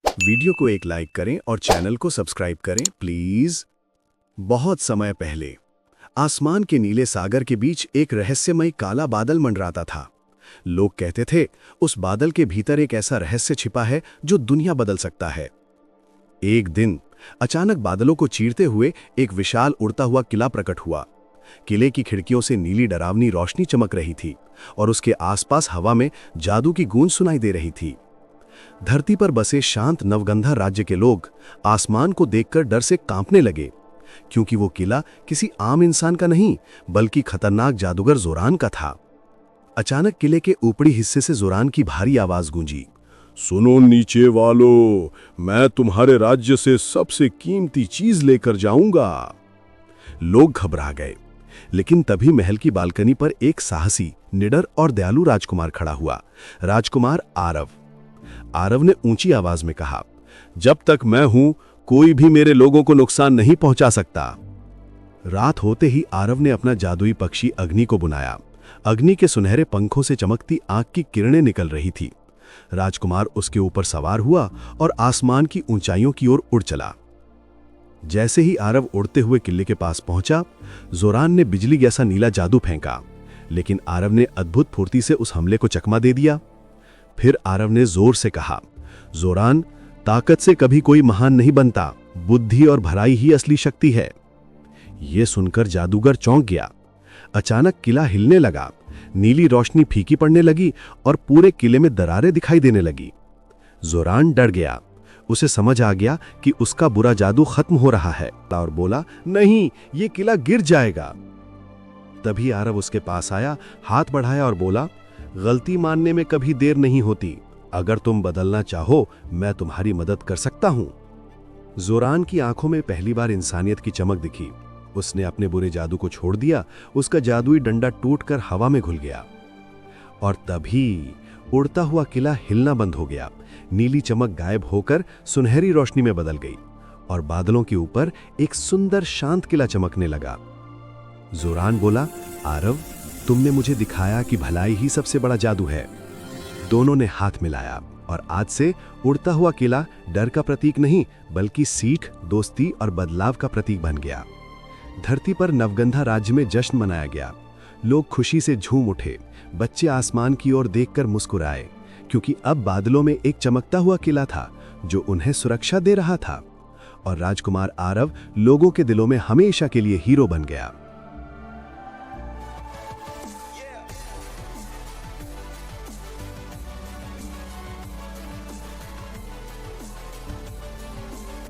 Video को एक like करें और चैनल को सब्सक्राइब करें प्लीज। बहुत समय पहले आसमान के नीले सागर के बीच एक रहस्यमय काला बादल मंडराता था। लोग कहते थे उस बादल के भीतर एक ऐसा रहस्य छिपा है जो दुनिया बदल सकता है। एक दिन अचानक बादलों को चीरते हुए एक विशाल उड़ता हुआ किला प्रकट हुआ। किले की खिड़कियों से नीली डरावनी रोशनी चमक रही थी और उसके आसपास हवा में जादू की गूंज सुनाई दे रही थी। धरती पर बसे शांत नवगंधा राज्य के लोग आसमान को देखकर डर से कांपने लगे, क्योंकि वो किला किसी आम इंसान का नहीं बल्कि खतरनाक जादूगर जोरान का था। अचानक किले के ऊपरी हिस्से से जोरान की भारी आवाज गूंजी, सुनो नीचे वालों, मैं तुम्हारे राज्य से सबसे कीमती चीज लेकर जाऊंगा। लोग घबरा गए, लेकिन तभी महल की बालकनी पर एक साहसी, निडर और दयालु राजकुमार खड़ा हुआ। राजकुमार आरव। आरव ने ऊंची आवाज में कहा, जब तक मैं हूं कोई भी मेरे लोगों को नुकसान नहीं पहुंचा सकता। रात होते ही आरव ने अपना जादुई पक्षी अग्नि को बुलाया। अग्नि के सुनहरे पंखों से चमकती आग की किरणें निकल रही थी। राजकुमार उसके ऊपर सवार हुआ और आसमान की ऊंचाइयों की ओर उड़ चला। जैसे ही आरव उड़ते हुए किले के पास पहुंचा, जोरान ने बिजली जैसा नीला जादू फेंका, लेकिन आरव ने अद्भुत फुर्ती से उस हमले को चकमा दे दिया। फिर आरव ने जोर से कहा, जोरान, ताकत से कभी कोई महान नहीं बनता, बुद्धि और भलाई ही असली शक्ति है। यह सुनकर जादूगर चौंक गया। अचानक किला हिलने लगा, नीली रोशनी फीकी पड़ने लगी और पूरे किले में दरारें दिखाई देने लगी। जोरान डर गया। उसे समझ आ गया कि उसका बुरा जादू खत्म हो रहा है और बोला, नहीं, ये किला गिर जाएगा। तभी आरव उसके पास आया, हाथ बढ़ाया और बोला, गलती मानने में कभी देर नहीं होती। अगर तुम बदलना चाहो, मैं तुम्हारी मदद कर सकता हूं। जोरान की आंखों में पहली बार इंसानियत की चमक दिखी। उसने अपने बुरे जादू को छोड़ दिया। उसका जादुई डंडा टूटकर हवा में घुल गया और तभी उड़ता हुआ किला हिलना बंद हो गया। नीली चमक गायब होकर सुनहरी रोशनी में बदल गई और बादलों के ऊपर एक सुंदर शांत किला चमकने लगा। जोरान बोला, आरव, तुमने मुझे दिखाया कि भलाई ही सबसे बड़ा जादू है। दोनों ने हाथ मिलाया और आज से उड़ता हुआ किला डर का प्रतीक नहीं बल्कि सीख, दोस्ती और बदलाव का प्रतीक बन गया। धरती पर नवगंधा राज्य में जश्न मनाया गया। लोग खुशी से झूम उठे। बच्चे आसमान की ओर देखकर मुस्कुराए, क्योंकि अब बादलों में एक चमकता हुआ किला था जो उन्हें सुरक्षा दे रहा था। और राजकुमार आरव लोगों के दिलों में हमेशा के लिए हीरो बन गया।